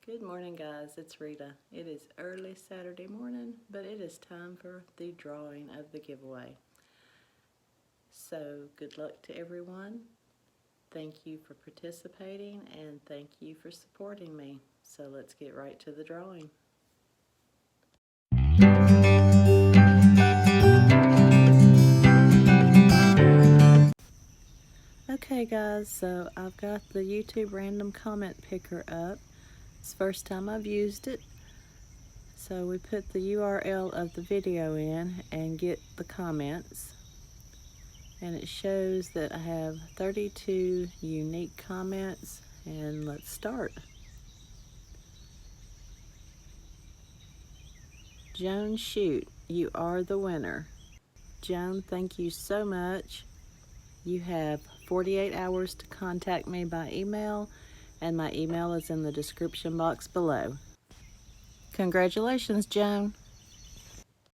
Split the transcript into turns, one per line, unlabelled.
Good morning, guys. It's Rita. It is early Saturday morning, but it is time for the drawing of the giveaway. So good luck to everyone. Thank you for participating and thank you for supporting me. So let's get right to the drawing. Okay guys, so I've got the YouTube random comment picker up. It's the first time I've used it. So we put the URL of the video in and get the comments. And it shows that I have 32 unique comments, and let's start. Joan Shoot, you are the winner. Joan, thank you so much. You have 48 hours to contact me by email, and my email is in the description box below. Congratulations, Joan.